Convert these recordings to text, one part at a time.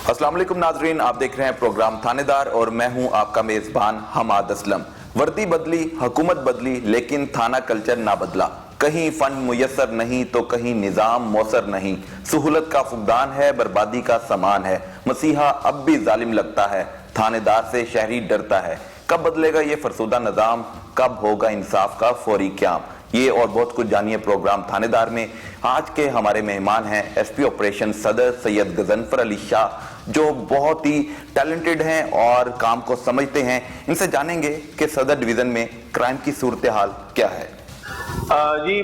अस्सलाम वालेकुम नाजरीन, आप देख रहे हैं प्रोग्राम थानेदार और मैं हूं आपका मेजबान हमाद असलम। वर्दी बदली, हुकूमत बदली, लेकिन थाना कल्चर ना बदला। कहीं फंड मुयस्सर नहीं तो कहीं निजाम मौसर नहीं। सहूलत का फुकदान है, बर्बादी का सामान है। मसीहा अब भी जालिम लगता है, थानेदार से शहरी डरता है। कब बदलेगा ये फरसुदा निजाम, कब होगा इंसाफ का फौरी क्याम? ये और बहुत कुछ जानिए प्रोग्राम थानेदार में। आज के हमारे मेहमान हैं एसपी ऑपरेशन सदर सैयद गजनफर अली शाह, जो बहुत ही टैलेंटेड हैं और काम को समझते हैं। इनसे जानेंगे कि सदर डिवीजन में क्राइम की सूरत हाल क्या है। जी,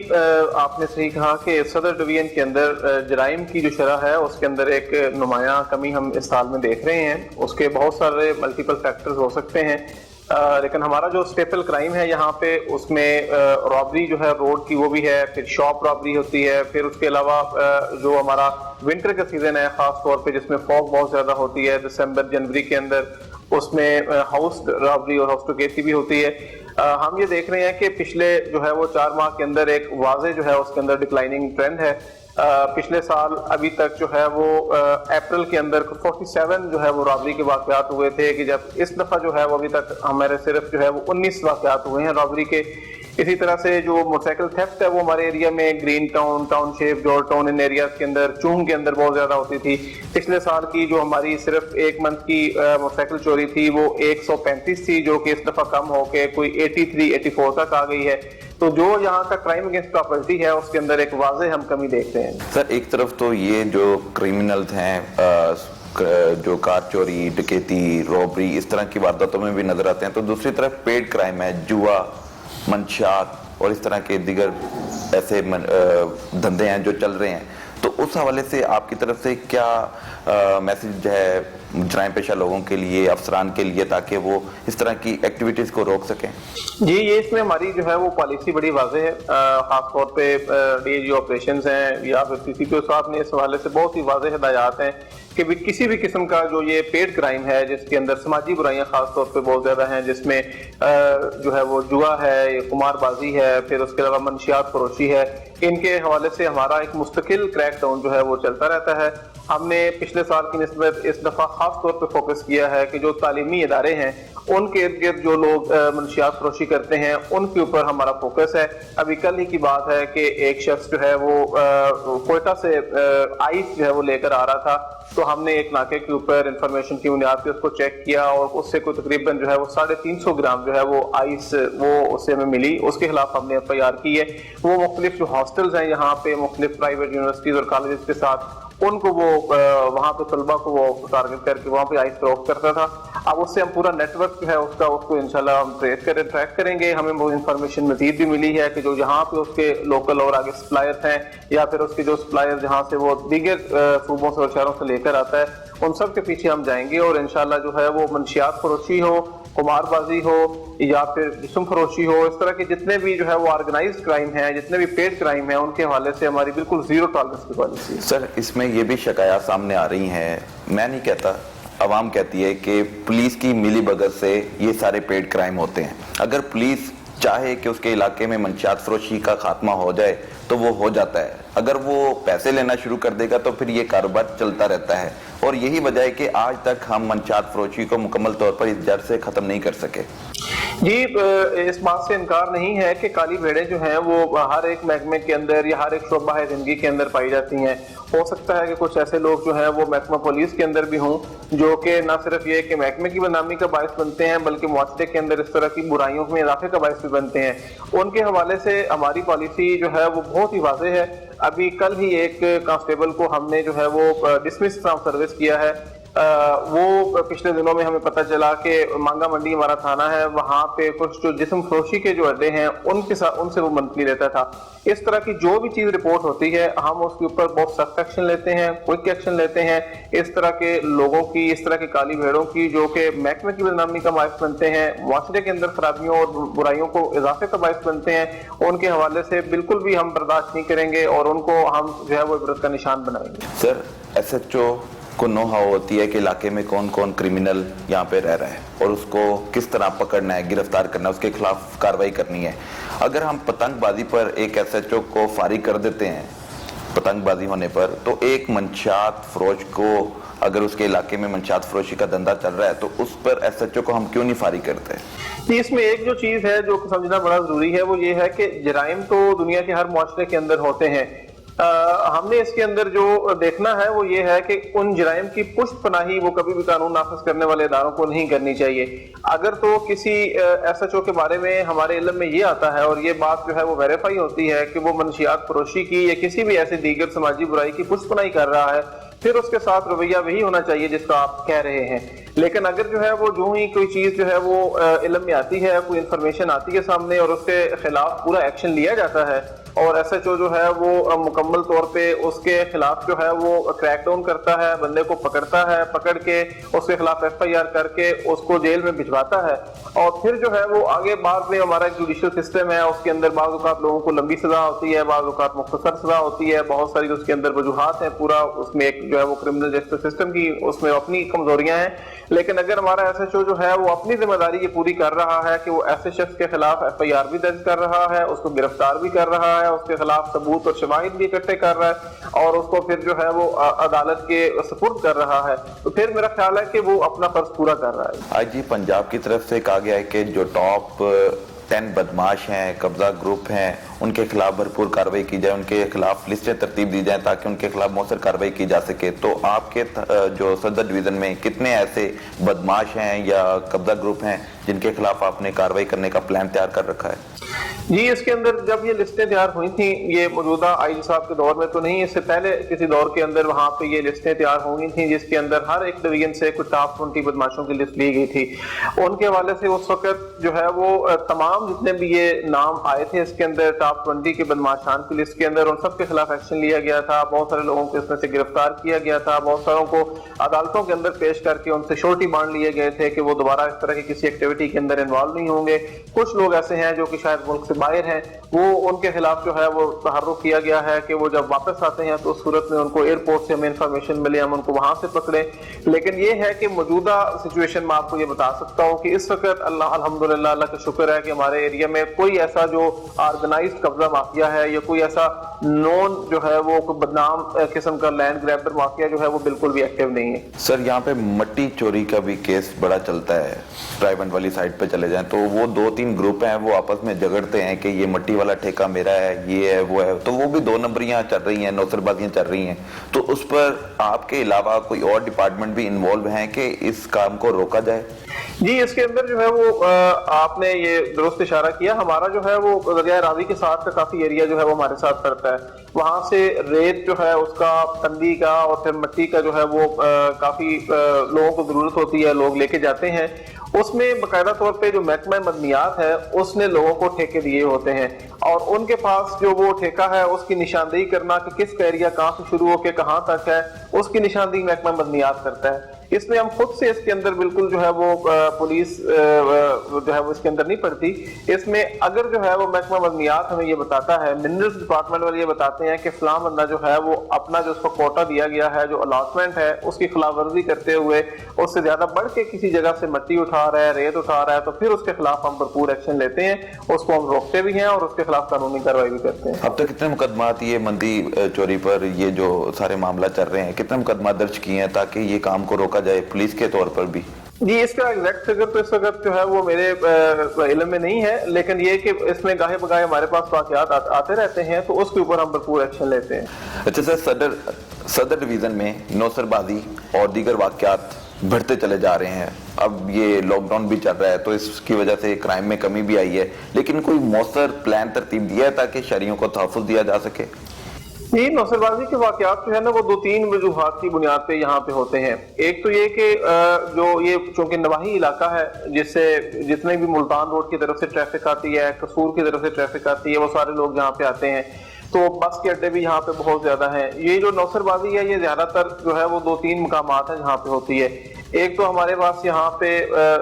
आपने सही कहा कि सदर डिवीजन के अंदर जराइम की जो शरह है उसके अंदर एक नुमायां कमी हम इस साल में देख रहे हैं। उसके बहुत सारे मल्टीपल फैक्टर्स हो सकते हैं, लेकिन हमारा जो स्टेपल क्राइम है यहाँ पे उसमें रॉबरी जो है रोड की वो भी है, फिर शॉप रॉबरी होती है, फिर उसके अलावा जो हमारा विंटर का सीजन है खास तौर पे जिसमें फॉग बहुत ज्यादा होती है दिसंबर जनवरी के अंदर, उसमें हाउस रॉबरी और हाउस टुगेसी भी होती है। हम ये देख रहे हैं कि पिछले जो है वो 4 माह के अंदर एक वाजे जो है उसके अंदर डिक्लाइनिंग ट्रेंड है। पिछले साल अभी तक जो है वो अप्रैल के अंदर 47 जो है वो रॉबरी के वाकयात हुए थे, कि जब इस दफा जो है वो अभी तक हमारे सिर्फ जो है वो 19 वाकयात हुए हैं रॉबरी के। इसी तरह से जो मोटरसाइकिल थेफ्ट है वो हमारे एरिया में green town, township, George town in areas के अंदर, चूंग के अंदर बहुत ज्यादा होती थी। पिछले साल की जो हमारी सिर्फ एक मंथ की मोटरसाइकिल चोरी थी वो 135 थी, जो कि इस दफा कम होके कोई 83-84 तक आ गई है। तो जो यहाँ का क्राइम अगेंस्ट प्रॉपर्टी है उसके अंदर एक वाज़े हम कमी देखते हैं। सर, एक तरफ तो ये जो क्रिमिनल्स हैं जो कार चोरी, डकैती, रॉबरी इस तरह की वारदातों में भी नजर आते हैं, तो दूसरी तरफ पेड क्राइम है, जुआ, मंशात और इस तरह के दिगर ऐसे धंधे हैं जो चल रहे हैं। तो उस हवाले से आपकी तरफ से क्या मैसेज है जराइम पेशा लोगों के लिए, अफसरान के लिए, ताकि वो इस तरह की एक्टिविटीज को रोक सकें? जी, ये इसमें हमारी जो है वो पॉलिसी बड़ी वाज़ेह है। खास तौर पे डीएजी ऑपरेशंस हैं या फिर सीसीपीओ साहब ने इस हवाले से बहुत ही वाज़ेह हिदायत हैं कि किसी भी किस्म का जो ये पेड क्राइम है जिसके अंदर समाजी बुराइयां खास तौर पे बहुत ज्यादा हैं, जिसमें जो है वो जुआ है, कुमारबाजी है, फिर उसके अलावा मंशियात फरोशी है, इनके हवाले से हमारा एक मुस्तकिल क्रैकडाउन जो है वो चलता रहता है। हमने पिछले साल की निस्बत इस दफा खास तौर पे फोकस किया है कि जो तालीमी इदारे हैं उनके इर्द गिर्द जो लोग मंशियात फरोशी करते हैं उनके ऊपर हमारा फोकस है। अभी कल ही की बात है कि एक शख्स जो है वो कोयटा से आइस जो है वो लेकर आ रहा था, तो हमने एक नाके के ऊपर इंफॉर्मेशन की बुनियाद पे उसको चेक किया और उससे कोई तकरीबन जो है वो 350 ग्राम जो है वो आइस वो उससे हमें मिली। उसके खिलाफ हमने FIR की है। वो मुख्तलिफ जो हॉस्टल्स हैं यहाँ पे मुख्तलिफ प्राइवेट यूनिवर्सिटीज और कॉलेजेस के साथ उनको वो वहाँ पे तलबा को वो टारगेट करके वहाँ पे आइस फरोख्त करता था। अब उससे हम पूरा नेटवर्क जो है उसको इंशाल्लाह हम ट्रैक करेंगे। हमें वो इन्फॉर्मेशन मजीद भी मिली है कि जो यहाँ पे उसके लोकल और आगे सप्लायर्स हैं या फिर उसके जो सप्लायर जहाँ से वो दीगर सूबों से और शहरों से लेकर आता है उन सब के पीछे हम जाएंगे और इंशाल्लाह जो है वो मंशियात फरोशी हो, कुमारबाजी हो या फिर जिस्म फरोशी हो, इस तरह के जितने भी जो है वो ऑर्गेनाइज्ड क्राइम है, जितने भी पेड क्राइम है, उनके हवाले से हमारी बिल्कुल जीरो टॉलरेंस की पॉलिसी है। सर, इसमें ये भी शिकायत सामने आ रही हैं, मैं नहीं कहता, अवाम कहती है कि पुलिस की मिली भगत से ये सारे पेड क्राइम होते हैं। अगर पुलिस चाहे कि उसके इलाके में मंशियात फरोशी का खात्मा हो जाए तो वो हो जाता है। अगर वो पैसे लेना शुरू कर देगा तो फिर ये कारोबार चलता रहता है, और यही वजह है कि आज तक हम मंशियात फरोशी को मुकम्मल तौर पर इस जड़ से खत्म नहीं कर सके। जी, इस बात से इनकार नहीं है कि काली भेड़ें जो हैं वो हर एक महकमे के अंदर या हर एक शोबा है जिंदगी के अंदर पाई जाती हैं। हो सकता है कि कुछ ऐसे लोग जो हैं वो महकमा पुलिस के अंदर भी हों जो कि न सिर्फ ये कि महकमे की बदनामी का बायस बनते हैं बल्कि मुआशरे के अंदर इस तरह की बुराइयों में इजाफे का बायस भी बनते हैं। उनके हवाले से हमारी पॉलिसी जो है वो बहुत ही वाज़ेह है। अभी कल ही एक कांस्टेबल को हमने जो है वो डिसमिस फ्रॉम सर्विस किया है। वो पिछले दिनों में हमें पता चला कि मांगा मंडी हमारा थाना है, वहाँ पे कुछ जो जिस्म फरोशी के जो अड्डे हैं उनके साथ उनसे वो मंथली लेता था। इस तरह की जो भी चीज रिपोर्ट होती है हम उसके ऊपर बहुत सख्त एक्शन लेते हैं, क्विक एक्शन लेते हैं। इस तरह के लोगों की, इस तरह की काली भेड़ों की जो कि महकमे की बदनामी का बायस बनते हैं, मुआशरे के अंदर खराबियों और बुराइयों को इजाफे का बायस बनते हैं, उनके हवाले से बिल्कुल भी हम बर्दाश्त नहीं करेंगे और उनको हम जो है वो इबरत का निशान बनाएंगे। सर, SHO को नो हाउ होती है कि इलाके में कौन कौन क्रिमिनल यहाँ पे रह रहा है और उसको किस तरह पकड़ना है, गिरफ्तार करना है, उसके खिलाफ कार्रवाई करनी है। अगर हम पतंगबाजी पर एक SHO को फारिग कर देते हैं पतंग बाजी होने पर, तो एक मंशात फरोश को अगर उसके इलाके में मंशात फरोशी का धंधा चल रहा है तो उस पर एसएचओ को हम क्यों नहीं फारिग करते? इसमें एक जो चीज है जो समझना बड़ा जरूरी है वो ये है कि जराइम तो दुनिया के हर मुआशरे के अंदर होते हैं। हमने इसके अंदर जो देखना है वो ये है कि उन जराइम की पुष्ट पनाही वो कभी भी कानून नाफिज करने वाले इदारों को नहीं करनी चाहिए। अगर तो किसी एसएचओ के बारे में हमारे इल्म में ये आता है और ये बात जो है वो वेरीफाई होती है कि वो मंशियात फरोशी की या किसी भी ऐसी दीगर समाजी बुराई की पुष्ट पनाही कर रहा है, फिर उसके साथ रवैया वही होना चाहिए जिसका आप कह रहे हैं। लेकिन अगर जो है वो जो ही कोई चीज जो है वो इल्म में आती है, कोई इंफॉर्मेशन आती है सामने और उसके खिलाफ पूरा एक्शन लिया जाता है और एसएचओ जो है वो मुकम्मल तौर पे उसके खिलाफ जो है वो क्रैक डाउन करता है, बंदे को पकड़ता है, पकड़ के उसके खिलाफ एफआईआर करके उसको जेल में भिजवाता है और फिर जो है वो आगे बाद में हमारा जुडिशियल सिस्टम है उसके अंदर बाज़ औक़ात लोगों को लंबी सजा होती है, बाज़ औक़ात मुख्तसर सजा होती है, बहुत सारी उसके अंदर वजूहात हैं, पूरा उसमें एक जो है वो क्रिमिनल जस्टिस सिस्टम की उसमें अपनी कमजोरियां हैं। लेकिन अगर हमारा एसएचओ जो है वो अपनी जिम्मेदारी ये पूरी कर रहा है कि वो ऐसे शख्स के खिलाफ एफआईआर भी दर्ज कर रहा है, उसको गिरफ्तार भी कर रहा है, उसके खिलाफ सबूत और शवाहिद भी इकट्ठे कर रहा है और उसको फिर जो है वो अदालत के सुपुर्द कर रहा है, तो फिर मेरा ख्याल है कि वो अपना फर्ज पूरा कर रहा है। आज जी पंजाब की तरफ से कहा गया है कि जो टॉप 10 बदमाश हैं, कब्जा ग्रुप हैं, उनके खिलाफ भरपूर कार्रवाई की जाए, उनके खिलाफ लिस्टें तरतीब दी जाए ताकि उनके खिलाफ मौसर कार्रवाई की जा सके। तो आपके जो सदर डिवीजन में कितने ऐसे बदमाश हैं या कब्जा ग्रुप हैं जिनके खिलाफ आपने कार्रवाई करने का प्लान तैयार कर रखा है? जी, इसके अंदर जब ये लिस्टें तैयार हुई थी, ये मौजूदा आईजी साहब के दौर में तो नहीं, इससे पहले किसी दौर के अंदर वहां पे ये लिस्टें तैयार हो गई थी जिसके अंदर हर एक डिवीजन से कुछ टॉप 20 बदमाशों की लिस्ट ली गई थी। उनके हवाले से उस वक्त जो है वो तमाम जितने भी ये नाम आए थे इसके अंदर टॉप 20 के बदमाशान की लिस्ट के अंदर, उन सब के खिलाफ एक्शन लिया गया था। बहुत सारे लोगों को इसमें से गिरफ्तार किया गया था, बहुत सारों को अदालतों के अंदर पेश करके उनसे श्योरिटी बांड लिए गए थे कि वो दोबारा इस तरह की किसी एक्टिविटी के अंदर इन्वॉल्व नहीं होंगे। कुछ लोग ऐसे हैं जो कि शायद मुल्क से बाहर हैं, वो उनके खिलाफ जो है वो तहर्रुक किया गया है कि वो जब वापस आते हैं तो उस सूरत में उनको एयरपोर्ट से हमें इंफॉर्मेशन मिले, हम उनको वहां से पकड़े। लेकिन ये है कि मौजूदा सिचुएशन में आपको ये बता सकता हूँ कि इस वक्त अल्हम्दुलिल्लाह अल्लाह का शुक्र है कि हमारे एरिया में कोई ऐसा जो ऑर्गेनाइज्ड कब्जा माफिया है या कोई ऐसा नॉन जो है वो बदनाम किस्म का लैंड ग्रैबर माफिया जो है वो बिल्कुल भी एक्टिव नहीं है। सर, यहाँ पे मट्टी चोरी का भी केस बड़ा चलता है। ट्राइबंड वाली साइड पे चले जाएं तो वो 2-3 ग्रुप हैं, वो आपस में झगड़ते हैं कि ये मट्टी वाला ठेका मेरा है, ये है, वो है, तो वो भी 2 नंबरियां चल रही हैं, नौसरबाजियां चल रही हैं। तो उस पर आपके अलावा कोई और डिपार्टमेंट भी इन्वॉल्व हैं कि इस काम को रोका जाए? जी, इसके अंदर जो है वो आपने ये दुरुस्त इशारा किया। हमारा जो है वो दरिया रावी के साथ का काफी एरिया जो है वो हमारे साथ पड़ता है। वहां से रेत जो है उसका, कंदी का और फिर मिट्टी का जो है वो काफी लोगों को जरूरत होती है, लोग लेके जाते हैं। उसमें बाकायदा तौर पे जो महकमा मदनियात है उसने लोगों को ठेके दिए होते हैं और उनके पास जो वो ठेका है उसकी निशानदेही करना कि किस एरिया कहाँ से शुरू होकर कहाँ तक है, उसकी निशानदेही महकमा मदनियात करता है। इसमें हम खुद से इसके अंदर बिल्कुल जो है वो पुलिस जो है वो इसके अंदर नहीं पड़ती। इसमें अगर जो है वो महकमा मदनियात हमें ये बताता है, मिनरल्स डिपार्टमेंट वाले ये बताते हैं कि फलां बंदा जो है वो अपना जो उसको कोटा दिया गया है, जो अलॉटमेंट है, उसकी खिलाफ वर्जी करते हुए उससे ज्यादा बढ़ के किसी जगह से मिट्टी उठा रहा है, रेत उठा रहा है, तो फिर उसके खिलाफ हम भरपूर एक्शन लेते हैं, उसको हम रोकते भी हैं और उसके खिलाफ कानूनी कार्रवाई भी करते हैं। अब तक कितने मुकदमात ये मंदी चोरी पर ये जो सारे मामला चल रहे हैं, कितने मुकदमा दर्ज किए हैं ताकि ये काम को रोका जाए पुलिस के तौर पर भी? जी, इसका एग्जैक्ट फिगर तो इस वक्त जो है वो मेरे इल्म में नहीं है, लेकिन ये कि इसमें गाहे बगाहे हमारे पास वाकयात आते रहते हैं तो उसके ऊपर हम भरपूर एक्शन लेते हैं। अच्छा सर, सदर डिवीजन में नौसरबाजी और दीगर वाकयात बढ़ते चले जा रहे हैं। अब ये लॉकडाउन भी चल रहा है तो इसकी वजह से क्राइम में कमी भी आई है, लेकिन कोई मौसर प्लान तरतीब दिया है ताकि शहरियों को तहफ़्फ़ुज़ दिया जा सके? ये नौसरबाजी के वाकयात जो है ना वो 2-3 वजूहात की बुनियाद पे यहाँ पे होते हैं। एक तो ये कि जो ये चूंकि नवाही इलाका है जिससे जितने भी मुल्तान रोड की तरफ से ट्रैफिक आती है, कसूर की तरफ से ट्रैफिक आती है, वो सारे लोग यहाँ पे आते हैं, तो बस के अड्डे भी यहाँ पे बहुत ज्यादा हैं। ये जो नौसरबाजी है ये ज्यादातर जो है वो 2-3 मकामात है जहाँ पे होती है। एक तो हमारे पास यहाँ पे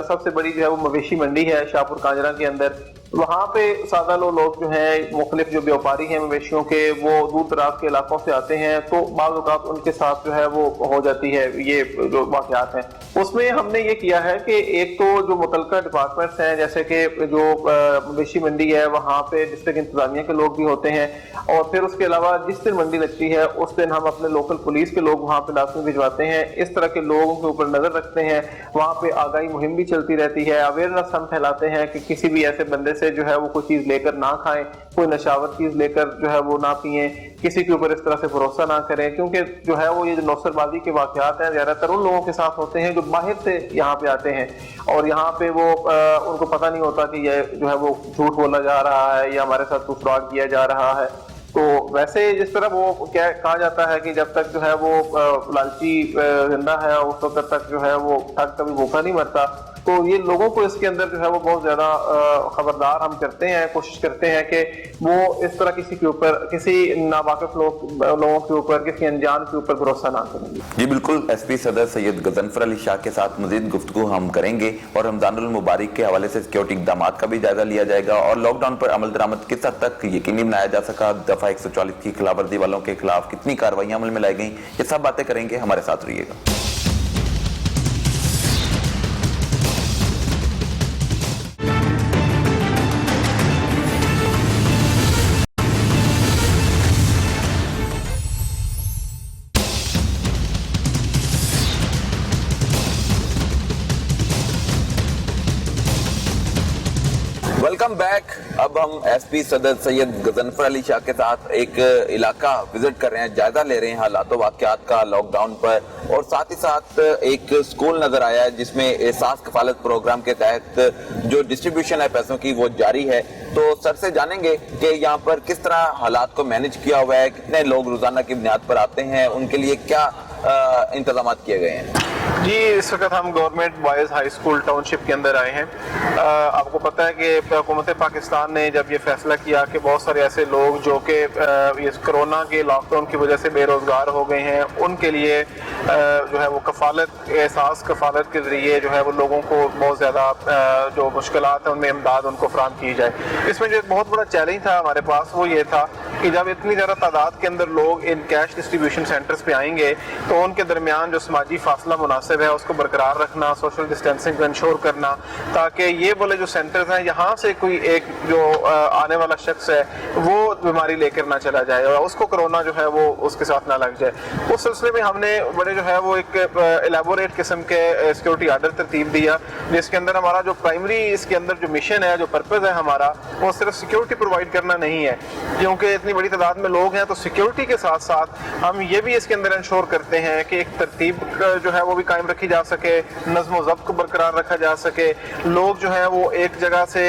सबसे बड़ी जो है वो मवेशी मंडी है शाहपुर कांजरा के अंदर। وہاں پہ سادہ لوگ جو ہیں مختلف جو بیوپاری ہیں مویشیوں کے وہ دور دراز کے علاقوں سے آتے ہیں، تو بعض اوقات ان کے ساتھ جو ہے وہ ہو جاتی ہے یہ جو واقعات ہیں۔ اس میں ہم نے یہ کیا ہے کہ ایک تو جو متعلقہ ڈپارٹمنٹس ہیں جیسے کہ جو مویشی منڈی ہے وہاں پہ ڈسٹرکٹ انتظامیہ کے لوگ بھی ہوتے ہیں، اور پھر اس کے علاوہ جس دن منڈی لگتی ہے اس دن ہم اپنے لوکل پولیس کے لوگ وہاں پہ لازمی بھجواتے ہیں، اس طرح کے لوگوں کے اوپر نظر رکھتے ہیں۔ وہاں پہ آگاہی مہم بھی چلتی رہتی ہے، اویئرنیس ہم پھیلاتے ہیں کہ کسی بھی ایسے بندے سے جو ہے وہ کوئی چیز لے کر نہ کھائیں، کوئی نشاور چیز لے کر جو ہے وہ نہ پئیں، کسی کے اوپر اس طرح سے بھروسہ نہ کریں، کیونکہ جو ہے وہ یہ جو نوسر بازی کے واقعات ہیں زیادہ تر ان لوگوں کے ساتھ ہوتے ہیں جو باہر سے یہاں پہ آتے ہیں، اور یہاں پہ وہ ان کو پتہ نہیں ہوتا کہ یہ جو ہے وہ جھوٹ بولا جا رہا ہے یا ہمارے ساتھ کوئی فراڈ کیا جا رہا ہے۔ تو ویسے جس طرح وہ کہا جاتا ہے کہ جب تک جو ہے وہ لالچی زندہ ہے اس وقت تک جو ہے وہ ٹھگ کبھی بھوکا نہیں مرتا، تو یہ لوگوں کو اس کے اندر جو ہے وہ بہت زیادہ خبردار ہم کرتے ہیں، کوشش کرتے ہیں کہ وہ اس طرح کسی کے اوپر، کسی ناواقف لوگوں کے اوپر، کسی انجان کے اوپر بھروسہ نہ کریں۔ جی بالکل، ایس پی صدر سید غضنفر علی شاہ کے ساتھ مزید گفتگو ہم کریں گے، اور رمضان المبارک کے حوالے سے سیکیورٹی اقدامات کا بھی جائزہ لیا جائے گا، اور لاک ڈاؤن پر عمل درآمد کس حد تک یقینی بنایا جا سکا، دفعہ 144 کی خلاف ورزی والوں کے خلاف کتنی کارروائیاں عمل میں لائی گئیں، یہ سب باتیں کریں گے، ہمارے ساتھ رہیے گا۔ Welcome back. اب ہم ایس پی صدر سید غضنفر علی شاہ کے ساتھ ایک علاقہ وزٹ کر رہے ہیں، جائزہ لے رہے ہیں حالات و واقعات کا لاک ڈاؤن پر، اور ساتھ ہی ساتھ ایک سکول نظر آیا ہے جس میں احساس کفالت پروگرام کے تحت جو ڈسٹریبیوشن ہے پیسوں کی وہ جاری ہے۔ تو سر سے جانیں گے کہ یہاں پر کس طرح حالات کو مینج کیا ہوا ہے، کتنے لوگ روزانہ کی بنیاد پر آتے ہیں، ان کے لیے کیا انتظامات کیے گئے ہیں؟ جی اس وقت ہم government boys high school township کے اندر آئے ہیں۔ آپ کو پتہ ہے کہ حکومت پاکستان نے جب یہ فیصلہ کیا کہ بہت سارے ایسے لوگ جو کہ اس کرونا کے لاک ڈاؤن کی وجہ سے بے روزگار ہو گئے ہیں، ان کے لیے جو ہے وہ کفالت، احساس کفالت کے ذریعے جو ہے وہ لوگوں کو بہت زیادہ جو مشکلات ہیں ان میں امداد ان کو فراہم کی جائے۔ اس میں جو ایک بہت بڑا چیلنج تھا ہمارے پاس وہ یہ تھا کہ جب اتنی زیادہ تعداد کے اندر لوگ ان کیش ڈسٹریبیوشن سینٹرز پہ آئیں گے تو ان کے درمیان جو سماجی فاصلہ مناسب ہے اس کو برقرار رکھنا، سوشل ڈسٹینسنگ کو انشور کرنا، تاکہ یہ بولے جو سینٹرز ہیں یہاں سے کوئی ایک جو آنے والا شخص ہے وہ بیماری لے کر نہ چلا جائے اور اس کو کرونا جو ہے وہ اس کے ساتھ نہ لگ جائے۔ اس سلسلے میں ہم نے بڑے جو ہے وہ ایک الیبوریٹ قسم کے سیکورٹی آرڈر ترتیب دیا، جس کے اندر ہمارا جو پرائمری اس کے اندر جو مشن ہے، جو پرپز ہے ہمارا، وہ صرف سیکورٹی پرووائڈ کرنا نہیں ہے، کیونکہ اتنی بڑی تعداد میں لوگ ہیں تو سیکورٹی کے ساتھ ساتھ ہم یہ بھی اس کے اندر انشور کرتے ہیں کہ ایک ترتیب جو ہے وہ بھی قائم رکھی جا سکے، نظم و ضبط کو برقرار رکھا جا سکے، لوگ جو ہیں وہ ایک جگہ سے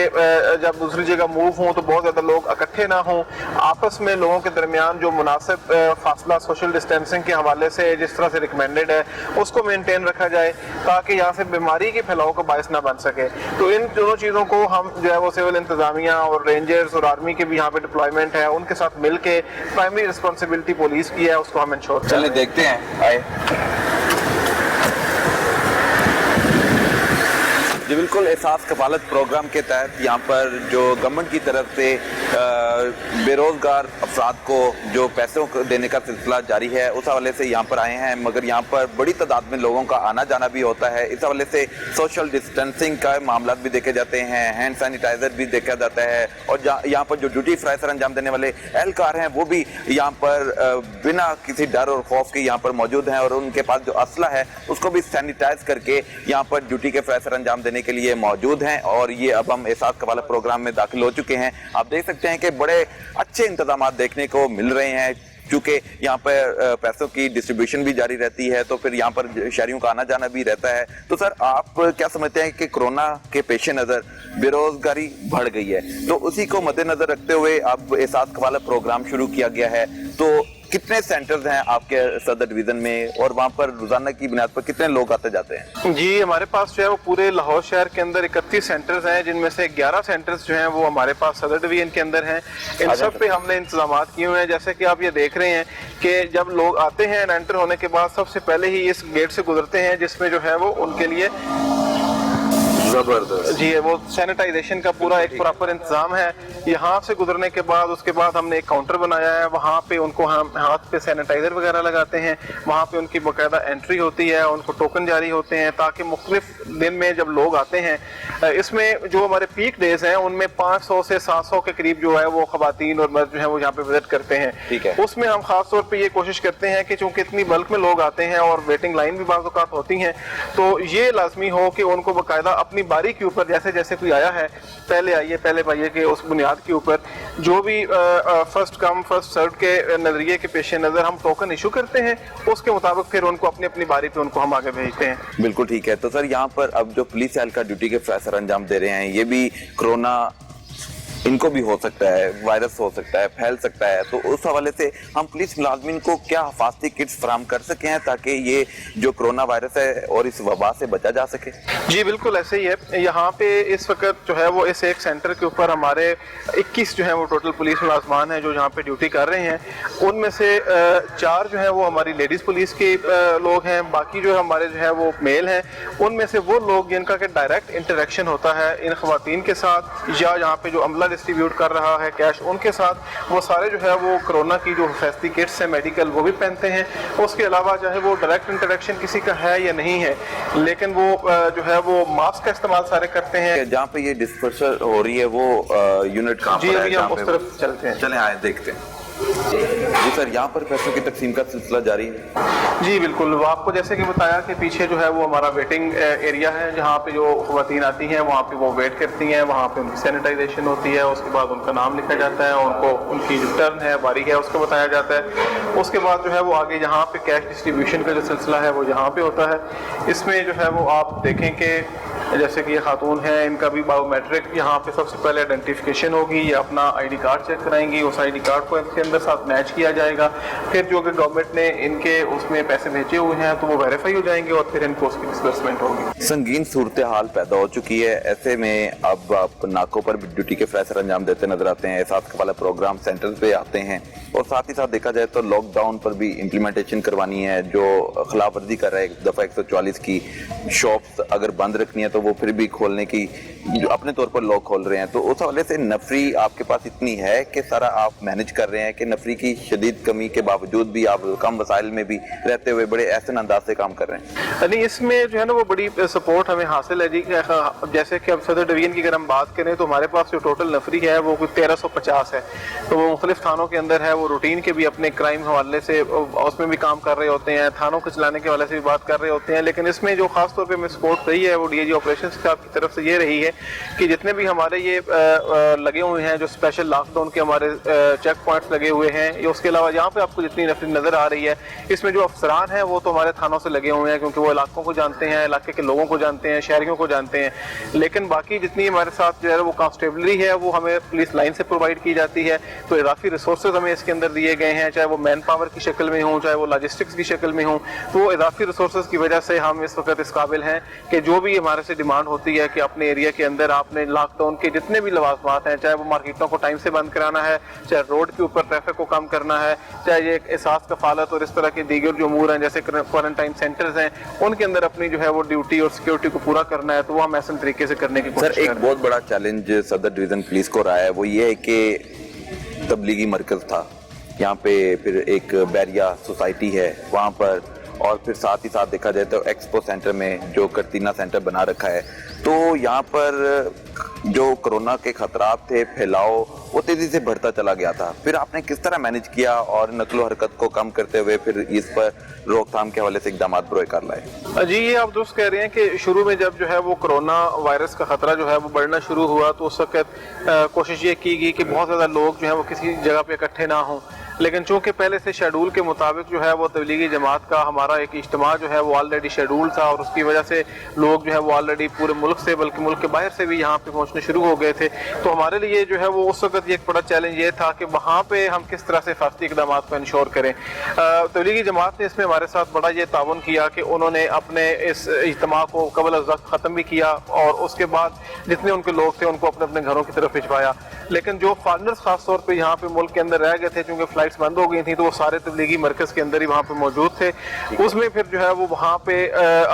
جب دوسری جگہ موو ہوں تو بہت زیادہ لوگ اکٹھے نہ ہوں، آپس میں لوگوں کے درمیان جو مناسب فاصلہ سوشل ڈسٹینسنگ کے حوالے سے جس طرح سے ریکمینڈڈ ہے اس کو مینٹین رکھا جائے تاکہ یہاں سے بیماری کے پھیلاؤ کا باعث نہ بن سکے۔ تو ان دونوں چیزوں کو ہم جو ہے وہ سول انتظامیہ اور رینجرز اور آرمی کے بھی یہاں پہ ڈپلائمنٹ ہے ان کے ساتھ مل کے پرائمری رسپانسبلٹی پولیس کی ہے، اس کو ہم انشور کریں۔ چلیں دیکھتے ہیں، آئے۔ جی بالکل، احساس کفالت پروگرام کے تحت یہاں پر جو گورنمنٹ کی طرف سے بے روزگار افراد کو جو پیسوں دینے کا سلسلہ جاری ہے اس حوالے سے یہاں پر آئے ہیں، مگر یہاں پر بڑی تعداد میں لوگوں کا آنا جانا بھی ہوتا ہے، اس حوالے سے سوشل ڈسٹینسنگ کا معاملات بھی دیکھے جاتے ہیں، ہینڈ سینیٹائزر بھی دیکھا جاتا ہے، اور یہاں پر جو ڈیوٹی فرائی سر انجام دینے والے اہلکار ہیں وہ بھی یہاں پر بنا کسی ڈر اور خوف کے یہاں پر موجود ہیں، اور ان کے پاس جو اسلحہ ہے اس کو بھی سینیٹائز کر کے یہاں پر ڈیوٹی کے فرائی سر انجام دینے کے لیے موجود ہیں۔ اور یہ اب ہم احساس کفالت پروگرام میں داخل ہو چکے ہیں، آپ دیکھ سکتے ہیں کہ بڑے اچھے انتظامات دیکھنے کو مل رہے ہیں، چونکہ یہاں پر پیسوں کی ڈسٹریبیوشن بھی جاری رہتی ہے تو پھر یہاں پر شہریوں کا آنا جانا بھی رہتا ہے۔ تو سر آپ کیا سمجھتے ہیں کہ کرونا کے پیش نظر بے روزگاری بڑھ گئی ہے، تو اسی کو مد نظر رکھتے ہوئے اب احساس کفالت پروگرام شروع کیا گیا ہے، تو کتنے سینٹرز ہیں آپ کے صدر ڈویژن میں اور وہاں پر روزانہ کی بنیاد پر کتنے لوگ آتے جاتے ہیں؟ جی ہمارے پاس جو ہے وہ پورے لاہور شہر کے اندر 31 سینٹرز ہیں، جن میں سے 11 سینٹرز جو ہیں وہ ہمارے پاس صدر ڈویژن کے اندر ہیں۔ ان سب پہ ہم نے انتظامات کیے ہوئے ہیں، جیسے کہ آپ یہ دیکھ رہے ہیں کہ جب لوگ آتے ہیں انٹر ہونے کے بعد سب سے پہلے ہی اس گیٹ سے گزرتے ہیں جس میں جو ہے وہ ان کے لیے जबरदस्त। जी, वो सैनिटाइजेशन का पूरा एक प्रॉपर इंतजाम है। यहाँ से गुजरने के बाद उसके बाद हमने एक काउंटर बनाया है, वहाँ पे उनको हम हाथ पे सैनिटाइजर वगैरह लगाते हैं, वहाँ पे उनकी बाकायदा एंट्री होती है, उनको टोकन जारी होते हैं ताकि मुख्तलिफ दिन में जब लोग आते हैं, इसमें जो हमारे पीक डेज हैं उनमें 500 से 700 के करीब जो है वो खवातीन और मर्द जो है वो यहाँ पे विजिट करते हैं। ठीक है। उसमें हम खास तौर पे ये कोशिश करते हैं कि चूंकि इतनी बल्क में लोग आते हैं और वेटिंग लाइन भी बाज़ औक़ात होती हैं, तो ये लाजमी हो कि उनको बाकायदा अपनी बारी के ऊपर जैसे जैसे कोई आया है पहले आइए पहले पाइए के उस बुनियाद के ऊपर जो भी फर्स्ट कम फर्स्ट सर्व के नजरिए के पेश नज़र हम टोकन इशू करते हैं, उसके मुताबिक फिर उनको अपनी अपनी बारी पे उनको हम आगे भेजते हैं। बिल्कुल ठीक है। तो सर यहाँ पर अब जो पुलिस एहलकार ड्यूटी के फैसला अंजाम दे रहे हैं, ये भी कोरोना इनको भी हो सकता है, वायरस हो सकता है, फैल सकता है, तो उस हवाले से हम पुलिस मुलाजमीन को क्या हिफाजती किट्स फराहम कर सके हैं ताकि ये जो कोरोना वायरस है और इस वबा से बचा जा सके? जी बिल्कुल ऐसे ही है। यहाँ पे इस वक्त जो है वो इस एक सेंटर के ऊपर हमारे 21 जो है वो टोटल पुलिस मुलाजमान हैं जो यहाँ पे ड्यूटी कर रहे हैं। उनमें से 4 जो है वो हमारी लेडीज़ पुलिस के लोग हैं, बाकी जो हमारे जो है वो मेल हैं। उनमें से वो लोग जिनका कि डायरेक्ट इंटरेक्शन होता है इन खवातीन के साथ या यहाँ पे जो अमला डिस्ट्रीब्यूट कर रहा है कैश उनके साथ, वो सारे जो है वो कोरोना की जो हिफाजती किट्स है मेडिकल वो भी पहनते हैं। उसके अलावा चाहे वो डायरेक्ट इंटरेक्शन किसी का है या नहीं है, लेकिन वो जो है वो मास्क का इस्तेमाल सारे करते हैं। जहाँ पे ये डिस्पर्सल हो रही है वो यूनिट कहाँ पर है? जी हम उस तरफ चलते हैं। चलें आए देखते हैं। जी सर, यहाँ पर पैसों की तकसीम का सिलसिला जारी है? जी बिल्कुल, वो आपको जैसे कि बताया कि पीछे जो है वो हमारा वेटिंग एरिया है जहाँ पे जो ख़वातीन आती हैं वहाँ पे वो वेट करती हैं, वहाँ पे उनकी सैनिटाइजेशन होती है, उसके बाद उनका नाम लिखा जाता है, उनको उनकी जो टर्न है बारी है उसको बताया जाता है। उसके बाद जो है वो आगे यहाँ पे कैश डिस्ट्रीब्यूशन का जो सिलसिला है वो यहाँ पे होता है। इसमें जो है वो आप देखें कि जैसे कि ये खातून है, इनका भी बायोमेट्रिक यहाँ पे सबसे पहले आइडेंटिफिकेशन होगी, ये अपना आईडी कार्ड चेक कराएंगी, उस आईडी कार्ड को इनके अंदर साथ मैच किया जाएगा, फिर जो कि गवर्नमेंट ने इनके उसमें पैसे भेजे हुए हैं तो वो वेरीफाई हो जाएंगे और फिर इनको उसकी डिस्बर्समेंट होगी। संगीन सूरत हाल पैदा हो चुकी है, ऐसे में अब आप नाकों पर भी ड्यूटी के फैसले अंजाम देते नजर आते हैं, एहसास वाला प्रोग्राम सेंटर पे आते हैं और साथ ही साथ देखा जाए तो लॉकडाउन पर भी इम्प्लीमेंटेशन करवानी है। जो खिलाफ वर्जी कर रहा है दफा 144 की शॉप्स अगर बंद रखनी है तो वो फिर भी खोलने की अपने तौर पर लोग खोल रहे हैं, तो उस हवाले से नफरी आपके पास इतनी है कि सारा आप मैनेज कर रहे हैं कि नफरी की शदीद कमी के बावजूद भी आप कम वसाइल में भी रहते हुए बड़े एहसन अंदाज से काम कर रहे हैं? नहीं, इसमें जो है ना वो बड़ी सपोर्ट हमें हासिल है जी। जैसे कि अब सदर डिवीजन की अगर हम बात करें तो हमारे पास जो टोटल नफरी है वो कुछ 1350 है, तो वो मुख्तलिफ थानों के अंदर है, वो रूटीन के भी अपने क्राइम हवाले से उसमें भी काम कर रहे होते हैं, थानों को चलाने के हवाले से भी बात कर रहे होते हैं। लेकिन इसमें जो खास तौर पर हमें सपोर्ट रही है वो डीआईजी ऑपरेशंस की तरफ से ये रही है कि जितने भी हमारे ये लगे हुए हैं जो स्पेशल लॉकडाउन के हमारे चेक पॉइंट्स लगे हुए हैं, या उसके अलावा यहाँ पे आपको जितनी नफरी नजर आ रही है इसमें जो अफसरान हैं वो तो हमारे थानों से लगे हुए हैं क्योंकि वो इलाकों को जानते हैं, इलाके के लोगों को जानते हैं, शहरियों को जानते हैं। लेकिन बाकी जितनी हमारे साथ जो है वो कांस्टेबलरी है वो हमें पुलिस लाइन से प्रोवाइड की जाती है, तो इजाफी रिसोर्सेज हमें इसके अंदर दिए गए हैं, चाहे वो मैन पावर की शक्ल में हो चाहे वो लॉजिस्टिक्स की शक्ल में हो। तो इजाफी रिसोर्सेज की वजह से हम इस वक्त इस काबिल हैं कि जो भी हमारे से डिमांड होती है कि अपने एरिया के अंदर आपने लॉकडाउन के जितने भी लवाजमात हैं, चाहे वो मार्केटों को टाइम से बंद कराना है, चाहे रोड के ऊपर ट्रैफिक को कम करना है, चाहे ये एहसास कफालत और इस तरह के दीगर जो अमूर हैं जैसे क्वारंटाइन सेंटर्स हैं उनके अंदर अपनी जो है वो ड्यूटी और सिक्योरिटी को पूरा करना है, तो वो हम ऐसे तरीके से करने की कोशिश कर रहे हैं। सर, एक बहुत बड़ा चैलेंज सदर डिवीजन पुलिस को रहा है, वो ये है कि तबलीगी मरकज था यहाँ पे, फिर एक बैरिया सोसाइटी है वहाँ पर, और फिर साथ ही साथ देखा जाए तो एक्सपो सेंटर में जो करतीना सेंटर बना रखा है, तो यहाँ पर जो कोरोना के खतरात थे, फैलाव वो तेजी से बढ़ता चला गया था। फिर आपने किस तरह मैनेज किया और नकलो हरकत को कम करते हुए फिर इस पर रोकथाम के हवाले से इकदाम बरोए कर लाए? जी, ये आप दोस्त कह रहे हैं कि शुरू में जब जो है वो कोरोना वायरस का खतरा जो है वो बढ़ना शुरू हुआ तो उस वक्त कोशिश ये की गई कि बहुत ज़्यादा लोग जो है वो किसी जगह पे इकट्ठे ना हों, लेकिन चूंकि पहले से शेड्यूल के मुताबिक जो है वो तबलीगी जमात का हमारा एक इज्तिमा जो है वो ऑलरेडी शेड्यूल था और उसकी वजह से लोग जो है वो ऑलरेडी पूरे मुल्क से बल्कि मुल्क के बाहर से भी यहाँ पे पहुँचने शुरू हो गए थे। तो हमारे लिए जो है वो उस वक्त ये एक बड़ा चैलेंज ये था कि वहाँ पे हम किस तरह से हिफाजती इक़दाम को इंश्योर करें। तबलीगी जमात ने इसमें हमारे साथ बड़ा ये ताउन किया कि उन्होंने अपने इस इज्तिमा को कबल अज़ वक्त ख़त्म भी किया और उसके बाद जितने उनके लोग थे उनको अपने अपने घरों की तरफ भिजवाया। لیکن جو فارنرز خاص طور پہ یہاں پہ ملک کے اندر رہ گئے تھے، چونکہ فلائٹس بند ہو گئی تھیں تو وہ سارے تبلیغی مرکز کے اندر ہی وہاں پہ موجود تھے. اس میں پھر جو ہے وہ وہاں پہ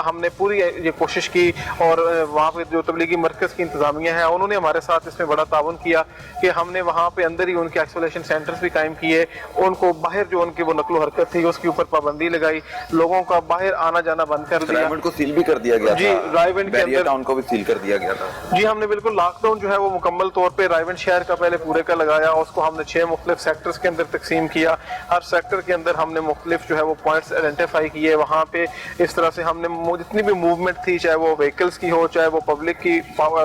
ہم نے پوری یہ کوشش کی، اور وہاں پہ جو تبلیغی مرکز کی انتظامیہ ہے انہوں نے ہمارے ساتھ اس میں بڑا تعاون کیا کہ ہم نے وہاں پہ اندر ہی ان کے آئسولیشن سینٹرز بھی قائم کیے. ان کو باہر جو ان کی وہ نقل و حرکت تھی اس کے اوپر پابندی لگائی، لوگوں کا باہر آنا جانا بند کر دیا. رائیونڈ کو سیل بھی کر دیا گیا تھا. جی رائیونڈ کے بیریا اندر ٹاؤن کو بھی سیل کر دیا گیا تھا. جی ہم نے بالکل لاک ڈاؤن جو ہے وہ مکمل طور پہ رائیونڈ شہر کا پہلے پورے کا لگایا. اس کو ہم نے 6 مختلف سیکٹرز کے اندر تقسیم کیا. ہر سیکٹر کے اندر ہم نے مختلف جو ہے وہ پوائنٹس آئیڈینٹیفائی کیے. وہاں پہ اس طرح سے ہم نے جتنی بھی موومنٹ تھی، چاہے وہ وہیکلز کی ہو، چاہے وہ پبلک کی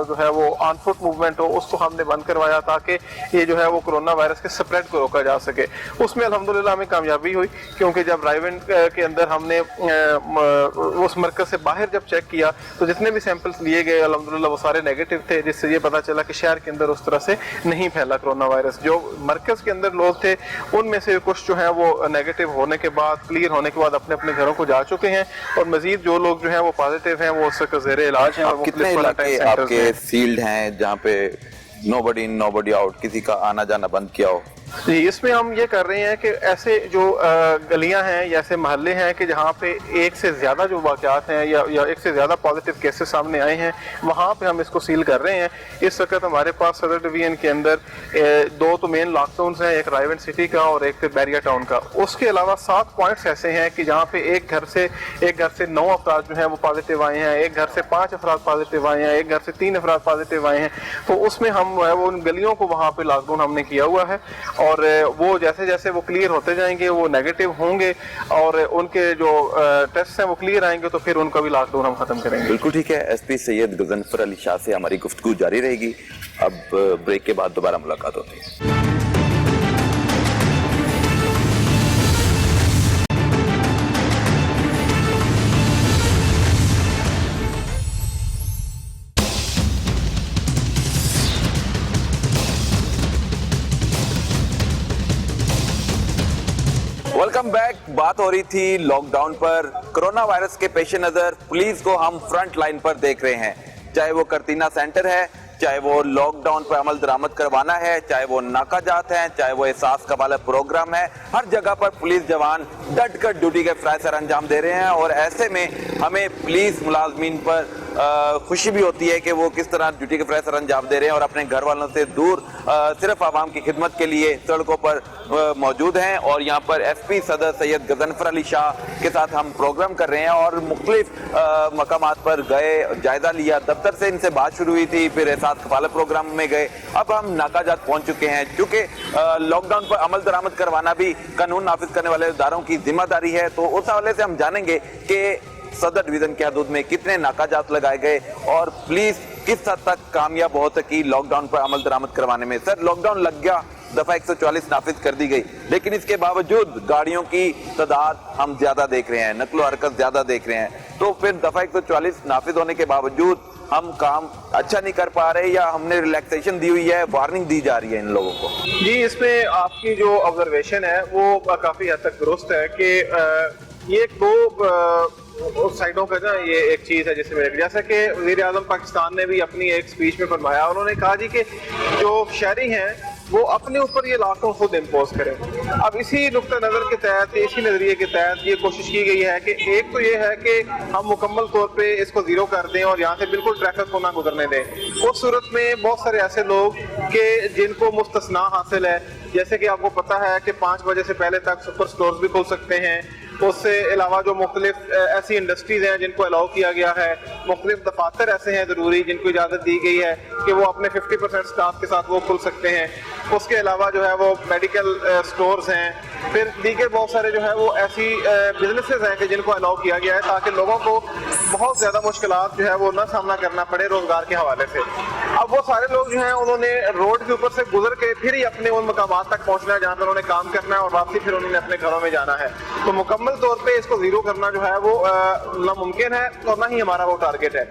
جو ہے وہ آن فٹ موومنٹ ہو، اس کو ہم نے بند کروایا تاکہ یہ جو ہے وہ کرونا وائرس کے سپریڈ کو روکا جا سکے. اس میں الحمدللہ ہمیں کامیابی ہوئی، کیونکہ جب رائیونڈ کے اندر ہم نے اس مرکز سے باہر جب چیک کیا تو جتنے بھی سیمپلز لیے گئے الحمدللہ وہ سارے نیگیٹو تھے، جس سے یہ پتا چلا کہ شہر کے اندر اس طرح سے نہیں پھیلا کرونا وائرس. جو مرکز کے اندر لوگ تھے ان میں سے کچھ جو ہیں وہ نیگیٹو ہونے کے بعد، کلیئر ہونے کے بعد اپنے اپنے گھروں کو جا چکے ہیں، اور مزید جو لوگ جو ہیں وہ پازیٹیو ہیں وہ اس کا زیر علاج ہیں. اور کتنے علاقے آپ کے سیلڈ ہیں جہاں پہ نو بڈی ان نو بڈی آؤٹ، کسی کا آنا جانا بند کیا ہو؟ جی اس میں ہم یہ کر رہے ہیں کہ ایسے جو گلیاں ہیں یا ایسے محلے ہیں کہ جہاں پہ ایک سے زیادہ جو واقعات ہیں یا ایک سے زیادہ پازیٹیو کیسز سامنے آئے ہیں، وہاں پہ ہم اس کو سیل کر رہے ہیں. اس وقت ہمارے پاس صدر ڈویژن کے اندر 2 تو مین لاک ڈاؤنز ہیں، ایک رائیونڈ سٹی کا اور ایک بیریا ٹاؤن کا. اس کے علاوہ 7 پوائنٹس ایسے ہیں کہ جہاں پہ ایک گھر سے 9 افراد جو ہیں وہ پازیٹیو آئے ہیں، ایک گھر سے 5 افراد پازیٹیو آئے ہیں، ایک گھر سے 3 افراد پازیٹیو آئے ہیں. تو اس میں ہم وہ ان گلیوں کو وہاں پہ لاک ڈاؤن ہم نے کیا ہوا ہے، اور وہ جیسے جیسے وہ کلیئر ہوتے جائیں گے وہ نیگیٹو ہوں گے اور ان کے جو ٹیسٹ ہیں وہ کلیئر آئیں گے تو پھر ان کا بھی لاک ڈاؤن ہم ختم کریں گے. بالکل ٹھیک ہے. ایس پی سید غضنفر علی شاہ سے ہماری گفتگو جاری رہے گی. اب بریک کے بعد دوبارہ ملاقات ہوتی ہے. Welcome back. بات ہو رہی تھی لاک ڈاؤن پر. کرونا وائرس کے پیش نظر پولیس کو ہم فرنٹ لائن پر دیکھ رہے ہیں، چاہے وہ کرتینہ سینٹر ہے، چاہے وہ لاک ڈاؤن پر عمل درآمد کروانا ہے، چاہے وہ ناکہ جات ہیں، چاہے وہ احساس کا والا پروگرام ہے. ہر جگہ پر پولیس جوان ڈٹ کر ڈیوٹی کے فرائض سر انجام دے رہے ہیں، اور ایسے میں ہمیں پولیس ملازمین پر خوشی بھی ہوتی ہے کہ وہ کس طرح ڈیوٹی کے فرائض سر انجام دے رہے ہیں اور اپنے گھر والوں سے دور صرف عوام کی خدمت کے لیے سڑکوں پر موجود ہیں. اور یہاں پر ایس پی صدر سید غضنفر علی شاہ کے ساتھ ہم پروگرام کر رہے ہیں اور مختلف مقامات پر گئے، جائزہ لیا. دفتر سے ان سے بات شروع ہوئی تھی، پھر احساس کفالت پروگرام میں گئے، اب ہم ناکہ جات پہنچ چکے ہیں. چونکہ لاک ڈاؤن پر عمل درآمد کروانا بھی قانون نافذ کرنے والے اداروں کی ذمہ داری ہے. تو اس حوالے سے ہم جانیں گے کہ صدر ڈویژن کے حدود میں کتنے ناکہ جات لگائے گئے اور پولیس کس حد تک کامیاب ہو سکی لاک ڈاؤن پر عمل درآمد کروانے میں. سر لاک ڈاؤن لگ گیا، دفعہ 144 نافذ کر دی گئی، لیکن اس کے باوجود گاڑیوں کی تعداد ہم زیادہ دیکھ رہے ہیں، نقل و حرکت زیادہ دیکھ رہے ہیں. تو پھر دفعہ 144 نافذ ہونے کے باوجود ہم کام اچھا نہیں کر پا رہے یا ہم نے ریلیکسیشن دی ہوئی ہے، وارننگ دی جا رہی ہے ان لوگوں کو؟ جی اس میں آپ کی جو آبزرویشن ہے وہ کافی حد تک درست ہے کہ یہ 2 سائڈوں کا نا یہ ایک چیز ہے جس میں جیسا کہ وزیر اعظم پاکستان نے بھی اپنی ایک سپیچ میں فرمایا، انہوں نے کہا جی کہ جو شہری ہیں وہ اپنے اوپر یہ لاک ڈاؤن خود امپوز کریں. اب اسی نقطہ نظر کے تحت، اسی نظریے کے تحت یہ کوشش کی گئی ہے کہ ایک تو یہ ہے کہ ہم مکمل طور پہ اس کو زیرو کر دیں اور یہاں سے بالکل ٹریفک کو نہ گزرنے دیں. اس صورت میں بہت سارے ایسے لوگ کہ جن کو مستثنا حاصل ہے، جیسے کہ آپ کو پتہ ہے کہ 5 بجے سے پہلے تک سپر سٹورز بھی کھل سکتے ہیں. اس سے علاوہ جو مختلف ایسی انڈسٹریز ہیں جن کو الاؤ کیا گیا ہے، مختلف دفاتر ایسے ہیں ضروری جن کو اجازت دی گئی ہے کہ وہ اپنے 50% سٹاف کے ساتھ وہ کھل سکتے ہیں. اس کے علاوہ جو ہے وہ میڈیکل سٹورز ہیں، پھر دیگر بہت سارے جو ہے وہ ایسی بزنسز ہیں کہ جن کو الاؤ کیا گیا ہے تاکہ لوگوں کو بہت زیادہ مشکلات جو ہے وہ نہ سامنا کرنا پڑے روزگار کے حوالے سے. اب وہ سارے لوگ جو ہیں انہوں نے روڈ کے اوپر سے گزر کے پھر ہی اپنے ان مقامات تک پہنچنا ہے جہاں پر انہوں نے کام کرنا ہے اور واپسی پھر انہوں نے اپنے گھروں میں جانا ہے. تو مکمل طور پہ اس کو زیرو کرنا جو ہے وہ ناممکن ہے اور نہ ہی ہمارا وہ ٹارگیٹ ہے.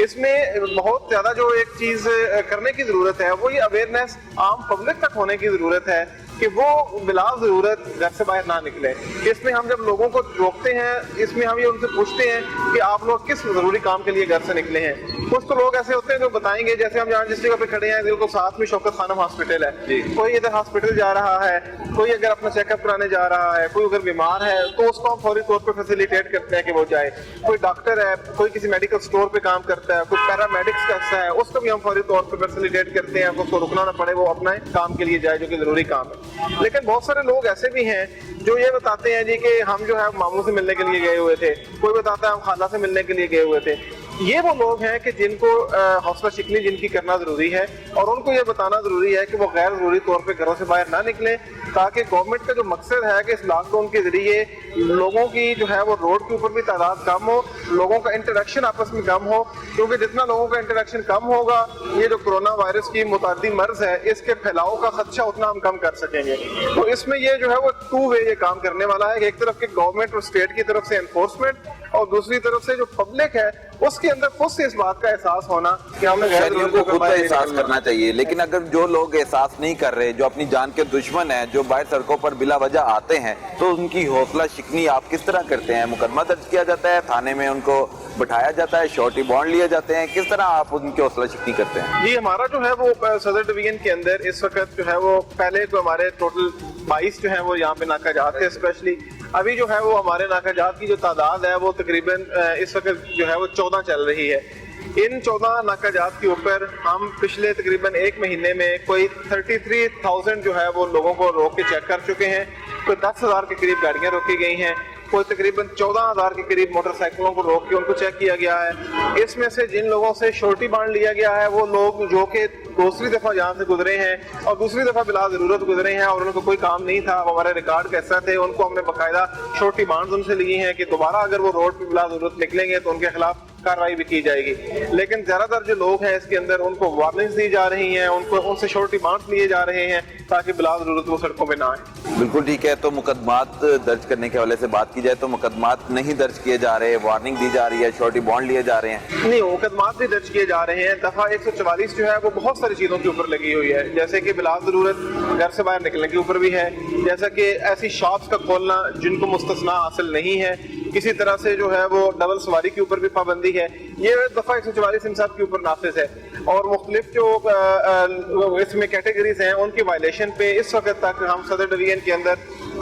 اس میں بہت زیادہ جو ایک چیز کرنے کی ضرورت ہے وہ یہ اویئرنیس عام پبلک تک ہونے کی ضرورت ہے کہ وہ بلا ضرورت گھر سے باہر نہ نکلے. اس میں ہم جب لوگوں کو روکتے ہیں، اس میں ہم یہ ان سے پوچھتے ہیں کہ آپ لوگ کس ضروری کام کے لیے گھر سے نکلے ہیں، کچھ تو لوگ ایسے ہوتے ہیں جو بتائیں گے, جیسے ہم جہاں جس جگہ پہ کھڑے ہیں بالکل ساتھ میں شوکت خانم ہاسپٹل ہے, کوئی ادھر ہاسپٹل جا رہا ہے, کوئی اگر اپنا چیک اپ کرانے جا رہا ہے, کوئی اگر بیمار ہے تو اس کو ہم فوری طور پہ فیسیلیٹیٹ کرتے ہیں کہ وہ جائے. کوئی ڈاکٹر ہے, کوئی کسی میڈیکل اسٹور پہ کام کرتا ہے, کوئی پیرامیڈکس کا حصہ ہے, اس کو بھی ہم فوری طور پہ فیسیلیٹیٹ کرتے ہیں, اس کو رکنا نہ پڑے, وہ اپنا کام کے لیے جائے جو کہ ضروری کام ہے. لیکن بہت سارے لوگ ایسے بھی ہیں جو یہ بتاتے ہیں جی کہ ہم جو ہے ماموں سے ملنے کے لیے گئے ہوئے تھے, کوئی بتاتا ہے ہم خالہ سے ملنے کے لیے گئے ہوئے تھے. یہ وہ لوگ ہیں کہ جن کو حوصلہ شکنی جن کی کرنا ضروری ہے, اور ان کو یہ بتانا ضروری ہے کہ وہ غیر ضروری طور پہ گھروں سے باہر نہ نکلیں, تاکہ گورنمنٹ کا جو مقصد ہے کہ اس لاک ڈاؤن کے ذریعے لوگوں کی جو ہے وہ روڈ کے اوپر بھی تعداد کم ہو, لوگوں کا انٹریکشن آپس میں کم ہو, کیونکہ جتنا لوگوں کا انٹریکشن کم ہوگا یہ جو کرونا وائرس کی متعدی مرض ہے اس کے پھیلاؤ کا خدشہ اتنا ہم کم کر سکیں گے. تو اس میں یہ جو ہے وہ ٹو وے یہ کام کرنے والا ہے کہ ایک طرف کہ گورنمنٹ اور اسٹیٹ کی طرف سے انفورسمنٹ, اور دوسری طرف سے جو پبلک ہے اس کے اندر خود سے اس بات کا احساس ہونا کہ ہم نے شہریوں کو خود کا احساس کرنا چاہیے. لیکن اگر جو لوگ احساس نہیں کر رہے, جو اپنی جان کے دشمن ہیں, جو باہر سڑکوں پر بلا وجہ آتے ہیں, تو ان کی حوصلہ شکنی آپ کس طرح کرتے ہیں؟ مقدمہ درج کیا جاتا ہے, تھانے میں ان کو بٹھایا جاتا ہے, شورٹی بانڈ لیے جاتے ہیں, کس طرح آپ ان کی حوصلہ شکنی کرتے ہیں؟ جی ہمارا جو ہے وہ صدر ڈویژن کے اندر اس وقت جو ہے وہ پہلے تو ہمارے ٹوٹل 22 جو ہیں وہ یہاں پہ ناکہ جات تھے اسپیشلی. ابھی جو ہے وہ ہمارے ناکہ جات کی جو تعداد ہے وہ تقریباً اس وقت جو ہے وہ 14 چل رہی ہے. ان 14 ناکہ جات کے اوپر ہم پچھلے تقریباً ایک مہینے میں کوئی 33,000 جو ہے وہ لوگوں کو روک کے چیک کر چکے ہیں. کوئی 10,000 کے قریب گاڑیاں روکی گئی ہیں, کوئی تقریباً 14,000 کے قریب موٹر سائیکلوں کو روک کے ان کو چیک کیا گیا ہے. اس میں سے جن لوگوں سے شورٹی بانڈ لیا گیا ہے وہ لوگ جو کہ دوسری دفعہ یہاں سے گزرے ہیں اور دوسری دفعہ بلا ضرورت گزرے ہیں اور ان کو کوئی کام نہیں تھا, ہمارے ریکارڈ کا حصہ تھے, ان کو ہم نے باقاعدہ شورٹی بانڈ ان سے لیے ہیں کہ دوبارہ اگر وہ روڈ پہ بلا ضرورت نکلیں گے تو ان کے خلاف کارروائی بھی کی جائے گی. لیکن زیادہ تر جو لوگ ہیں اس کے اندر ان کو وارننگز دی جا رہی ہیں, ان سے شورٹی بانڈ لیے جا رہے ہیں تاکہ بلا ضرورت وہ سڑکوں پہ نہ آئیں. بالکل ٹھیک ہے. تو مقدمات درج کرنے کے حوالے سے بات کی جائے تو مقدمات نہیں درج کیے جا رہے, وارننگ دی جا رہی ہے, شورٹی بانڈ لیے جا رہے ہیں؟ نہیں, مقدمات بھی درج کیے جا رہے ہیں. دفعہ 144 جو ہے وہ بہت ساری چیزوں کے اوپر لگی ہوئی ہے, جیسے کہ بلا ضرورت گھر سے باہر نکلنے کے اوپر بھی ہے, جیسا کہ ایسی شاپس کا کھولنا جن کو مستثنا حاصل نہیں ہے, کسی طرح سے جو ہے وہ ڈبل سواری کے اوپر بھی پابندی ہے. یہ دفعہ 144 ان سب کے اوپر نافذ ہے, اور مختلف جو اس میں کیٹیگریز ہیں ان کی وائلیشن پہ اس وقت تک ہم صدر ڈویژن کے اندر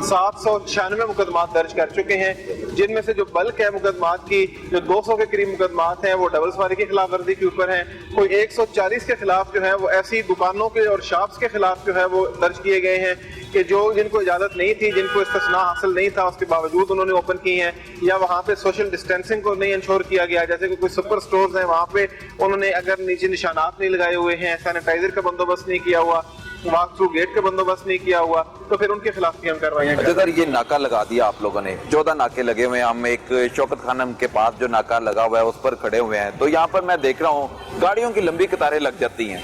796 مقدمات درج کر چکے ہیں, جن میں سے جو بلک ہے مقدمات کی, جو 200 کے قریب مقدمات ہیں وہ ڈبل سواری کی خلاف ورزی کے اوپر ہیں, کوئی 140 کے خلاف جو ہے وہ ایسی دکانوں کے اور شاپس کے خلاف جو ہے وہ درج کیے گئے ہیں کہ جو جن کو اجازت نہیں تھی, جن کو استثناء حاصل نہیں تھا, اس کے باوجود انہوں نے اوپن کی ہیں, یا وہاں پہ سوشل ڈسٹینسنگ کو نہیں انشور کیا گیا, جیسے کہ کوئی سپر سٹورز ہیں وہاں پہ انہوں نے اگر نیچے نشانات نہیں لگائے ہوئے ہیں, سینیٹائزر کا بندوبست نہیں کیا ہوا, واک تھرو گیٹ کا بندوبست نہیں کیا ہوا, تو پھر ان کے خلاف بھی ہم کارروائیاں کریں. اگر یہ ناکہ لگا دیا آپ لوگوں نے, 14 ناکے لگے ہوئے ہیں, ہم ایک شوکت خانم کے پاس جو ناکہ لگا ہوا ہے اس پر کھڑے ہوئے ہیں, تو یہاں پر میں دیکھ رہا ہوں گاڑیوں کی لمبی قطاریں لگ جاتی ہیں,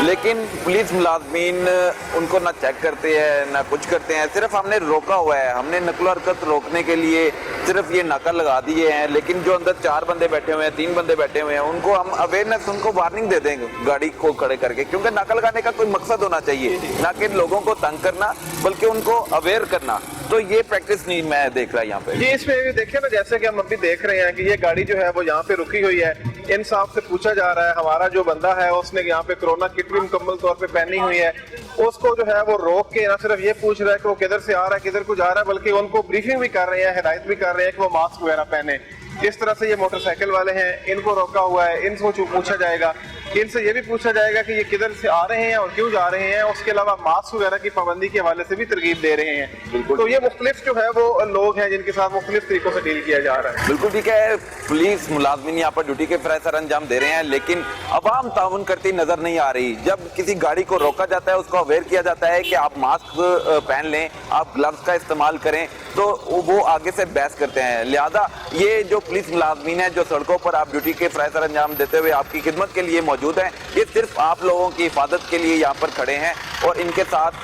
لیکن پولیس ملازمین ان کو نہ چیک کرتے ہیں نہ کچھ کرتے ہیں. صرف ہم نے روکا ہوا ہے, ہم نے نقل و حرکت روکنے کے لیے صرف یہ ناکہ لگا دیے ہیں, لیکن جو اندر 4 بندے بیٹھے ہوئے ہیں, 3 بندے بیٹھے ہوئے ہیں, ان کو ہم اویئرنیس, ان کو وارننگ دے دیں گے گاڑی کو کھڑے کر کے, کیونکہ ناکہ لگانے کا کوئی مقصد ہونا چاہیے, نہ کہ لوگوں کو تنگ کرنا بلکہ ان کو اویئر کرنا. تو یہ پریکٹس نہیں میں دیکھ رہا یہاں پہ. جی اس میں بھی دیکھیں نا, جیسے کہ ہم ابھی دیکھ رہے ہیں کہ یہ گاڑی جو ہے وہ یہاں پہ رکی ہوئی ہے, انصاف سے پوچھا جا رہا ہے, ہمارا جو بندہ ہے اس نے یہاں پہ کرونا کٹ بھی مکمل طور پہ پہنی ہوئی ہے, اس کو جو ہے وہ روک کے نہ صرف یہ پوچھ رہا ہے کہ وہ کدھر سے آ رہا ہے, کدھر کو جا رہا ہے, بلکہ ان کو بریفنگ بھی کر رہے ہیں, ہدایت بھی کر رہے ہیں کہ وہ ماسک وغیرہ پہنے. اس طرح سے یہ موٹر سائیکل والے ہیں, ان کو روکا ہوا ہے, ان سے پوچھا جائے گا, ان سے یہ بھی پوچھا جائے گا کہ یہ کدھر سے آ رہے ہیں اور کیوں جا رہے ہیں. اس کے علاوہ ماسک وغیرہ کی پابندی کے حوالے سے بھی ترغیب دے رہے ہیں. تو یہ مختلف جو ہے وہ لوگ ہیں جن کے ساتھ مختلف طریقوں سے ڈیل کیا جا رہا ہے. بالکل ٹھیک ہے. پولیس ملازمین یہاں پر ڈیوٹی کے فرائض سر انجام دے رہے ہیں, لیکن عوام تعاون کرتی نظر نہیں آ رہی. جب کسی گاڑی کو روکا جاتا ہے, اس کو اویئر کیا جاتا ہے کہ آپ ماسک پہن لیں, آپ گلوز کا استعمال کریں, تو وہ آگے سے بحث کرتے ہیں. لہذا یہ جو پولیس ملازمین ہیں جو سڑکوں پر آپ ڈیوٹی کے فرائض سر انجام دیتے ہوئے آپ کی خدمت کے لیے موجود ہیں, یہ صرف آپ لوگوں کی حفاظت کے لیے یہاں پر کھڑے ہیں, اور ان کے ساتھ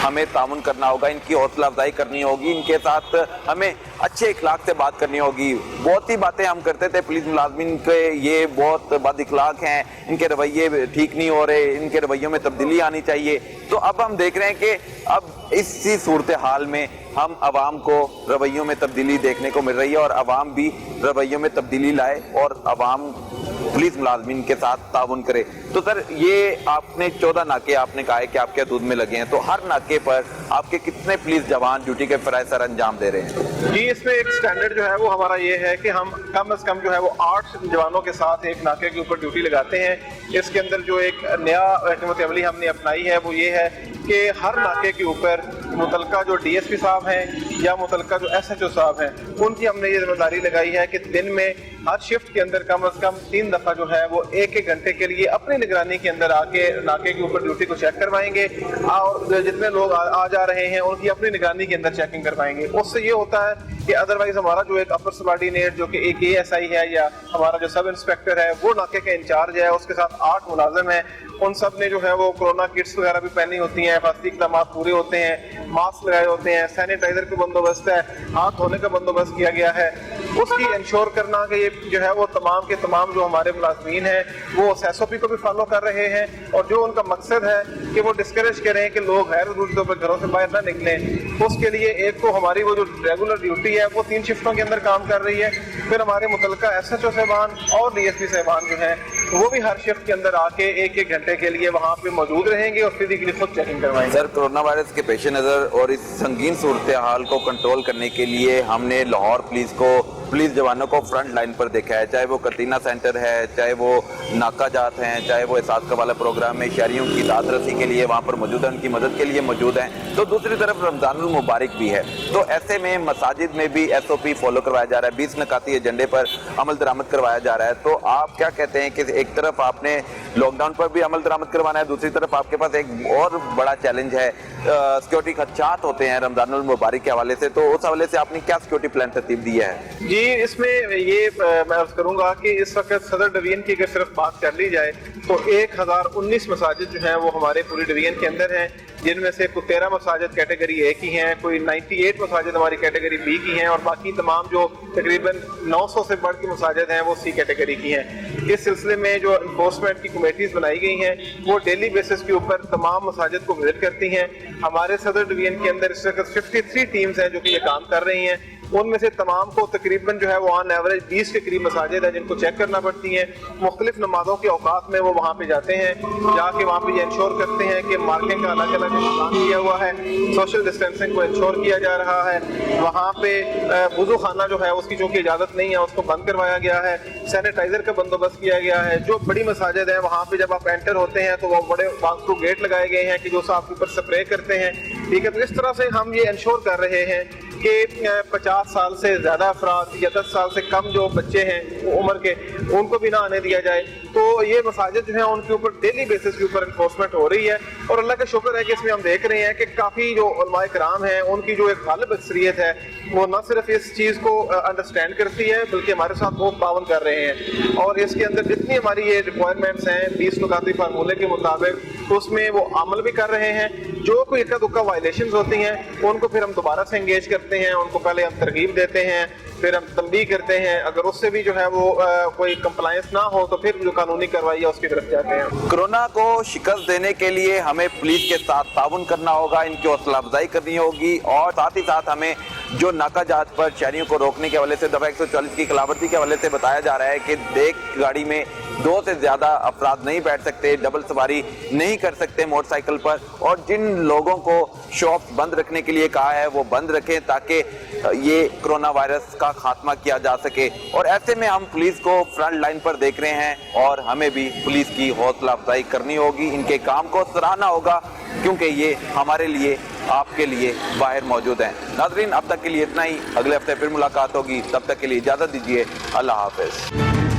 ہمیں تعاون کرنا ہوگا, ان کی حوصلہ افزائی کرنی ہوگی, ان کے ساتھ ہمیں اچھے اخلاق سے بات کرنی ہوگی. بہت ہی باتیں ہم کرتے تھے پولیس ملازمین کے, یہ بہت بد اخلاق ہیں, ان کے رویے ٹھیک نہیں ہو رہے, ان کے رویوں میں تبدیلی آنی چاہیے. تو اب ہم دیکھ رہے ہیں کہ اب اسی صورتحال میں ہم عوام کو رویوں میں تبدیلی دیکھنے کو مل رہی ہے, اور عوام بھی رویوں میں تبدیلی لائے اور عوام पुलिस मुलाजमीन के साथ ताउन करे। तो सर ये आपने 14 नाके आपने कहा है कि आपके हदूद में लगे हैं, तो हर नाके पर आपके कितने पुलिस जवान ड्यूटी के फराइज सर अंजाम दे रहे हैं? जी, इसमें एक स्टैंडर्ड जो है वो हमारा ये है कि हम कम से कम जो है वो 8 जवानों के साथ एक नाके के ऊपर ड्यूटी लगाते हैं। इसके अंदर जो एक नया हिकमत अमली हमने अपनाई है वो ये है कि हर नाके के ऊपर मुतलका जो DSP साहब हैं या मुतलका जो SHO साहब हैं, उनकी हमने ये जिम्मेदारी लगाई है कि दिन में हर शिफ्ट के अंदर कम से कम 3 दफा जो है वो 1-1 घंटे के लिए अपनी निगरानी के अंदर आके नाके के ऊपर ड्यूटी को चेक करवाएंगे और जितने लोग आ जा रहे हैं उनकी अपनी निगरानी के अंदर चेकिंग करवाएंगे। उससे ये होता है कि अदरवाइज हमारा जो एक अपर सबऑर्डिनेट जो कि एक ASI है या हमारा जो सब इंस्पेक्टर है वो नाके का इंचार्ज है, उसके साथ 8 मुलाजिम है, उन सब ने जो है वो कोरोना किट्स वगैरह भी पहनी होती हैं, हिफाजती इक़दाम पूरे होते हैं, मास्क लगाए होते हैं, सैनिटाइजर का बंदोबस्त है, हाथ धोने का बंदोबस्त किया गया है। उसकी इंश्योर करना कि ये जो है वो तमाम के तमाम जो हमारे मुलाजमीन हैं वो उस SOP को भी फॉलो कर रहे हैं और जो उनका मकसद है कि वो डिस्करेज करें कि लोग गैर ज़रूरी तौर पर घरों से बाहर ना निकलें। उसके लिए एक तो हमारी वो जो रेगुलर ड्यूटी है वो 3 शिफ्टों के अंदर काम कर रही है, फिर हमारे मुतलका SHO साहबान और DSP साहबान जो हैं वो भी हर शिफ्ट के अंदर आके 1-1 घंटे के लिए वहाँ पे मौजूद रहेंगे और फिजिकली खुद चेकिंग करवाएंगे। सर, कोरोना वायरस के पेश नज़र और इस संगीन सूरत हाल को कंट्रोल करने के लिए हमने लाहौर पुलिस जवानों को फ्रंट लाइन पर देखा है, चाहे वो कतीना सेंटर है, चाहे वो नाका जात हैं, चाहे वो एहसास का वाला प्रोग्राम में शहरियों की दाद रसी के लिए वहाँ पर मौजूद है, उनकी मदद के लिए मौजूद हैं। तो दूसरी तरफ रमज़ानुल मुबारक भी है, तो ऐसे में मसाजिद में भी SOP फॉलो करवाया जा रहा है, 20 नकाती एजेंडे पर अमल दरामद करवाया जा रहा है। तो आप क्या कहते हैं कि एक तरफ आपने लॉकडाउन पर भी अमल दरामद करवाना है, दूसरी तरफ आपके पास एक और बड़ा चैलेंज है, सिक्योरिटी खदशात होते हैं रमज़ानुल मुबारक के हवाले से, तो उस हवाले से आपने क्या सिक्योरिटी प्लान तरतीब दिया है? जी, इसमें ये मैं अर्ज करूंगा कि इस वक्त सदर डिवीजन की अगर सिर्फ बात कर ली जाए तो 1019 मसाजिद जो हैं वो हमारे पूरी डिवीजन के अंदर हैं, जिनमें से कुछ 13 मसाजिद कैटेगरी A की हैं, कोई 98 मसाजिद हमारी कैटेगरी B की हैं और बाकी तमाम जो तकरीबन 900 से बढ़ की मसाजिद हैं वो C कैटेगरी की हैं। इस सिलसिले में जो इन्फोर्समेंट की कमेटीज बनाई गई हैं वो डेली बेसिस के ऊपर तमाम मसाजिद को विजिट करती हैं। हमारे सदर डिवीजन के अंदर इस वक्त 53 टीम्स हैं जो कि ये काम कर रही हैं, उनमें से तमाम को तकरीबन जो है वो ऑन एवरेज 20 के करीब मसाजिद है जिनको चेक करना पड़ती हैं। मुख्तलिफ नमाजों के औकात में वो वहाँ पे जाते हैं, जाके वहाँ पे ये इंश्योर करते हैं कि मार्किंग का अलग अलग इंतजाम किया हुआ है, सोशल डिस्टेंसिंग को इंश्योर किया जा रहा है, वहाँ पे वुजू खाना जो है उसकी चूँकि इजाज़त नहीं है उसको बंद करवाया गया है, सैनिटाइजर का बंदोबस्त किया गया है। जो बड़ी मसाजिद है वहाँ पे जब आप एंटर होते हैं तो वो बड़े बाथरूम गेट लगाए गए हैं कि जो आपके ऊपर स्प्रे करते हैं, ठीक है। तो इस तरह से हम ये इंश्योर कर रहे हैं कि 50 साल से ज़्यादा अफराद या 10 साल से कम जो बच्चे हैं उम्र के उनको भी ना आने दिया जाए। तो ये मसाजिद जो हैं उनके ऊपर डेली बेसिस के ऊपर इन्फोर्समेंट हो रही है और अल्लाह का शुक्र है कि इसमें हम देख रहे हैं कि काफ़ी जो उलमाए कराम हैं उनकी जो एक गालिब अक्सरियत है वो न सिर्फ इस चीज़ को अंडरस्टैंड करती है बल्कि हमारे साथ बहुत ताउन कर रहे हैं और इसके अंदर जितनी हमारी ये रिक्वायरमेंट्स हैं 20 नुकाती फार्मूले के मुताबिक तो उसमें वो अमल भी कर रहे हैं। जो कोई इक्का दुक्का वायलेशंस होती हैं उनको फिर हम दोबारा से एंगेज करते हैं, उनको पहले हम तरगीब देते हैं, फिर हम तंबीह करते हैं, अगर उससे भी जो है वो कोई कंप्लायंस ना हो तो फिर जो कानूनी कार्रवाई है उसकी तरफ जाते हैं। कोरोना को शिकस्त देने के लिए हमें पुलिस के साथ ताउन करना होगा, इनकी हौसला अफजाई करनी होगी और साथ ही साथ हमें जो नाका जात पर शहरियों को रोकने के हवाले से दफा 140 की खिलाफवर्जी के हवाले से बताया जा रहा है कि एक गाड़ी में 2 से ज्यादा अफराद नहीं बैठ सकते, डबल सवारी नहीं कर सकते मोटरसाइकिल पर, और जिन लोगों को शॉप बंद रखने के लिए कहा है वो बंद रखें ताकि ये कोरोना वायरस का खात्मा किया जा सके। और ऐसे में हम पुलिस को फ्रंट लाइन पर देख रहे हैं और हमें भी पुलिस की हौसला अफजाई करनी होगी, इनके काम को सराहना होगा क्योंकि ये हमारे लिए आपके लिए बाहर मौजूद हैं। नाज़रीन, अब तक के लिए इतना ही, अगले हफ्ते फिर मुलाकात होगी, तब तक के लिए इजाजत दीजिए, अल्लाह हाफिज।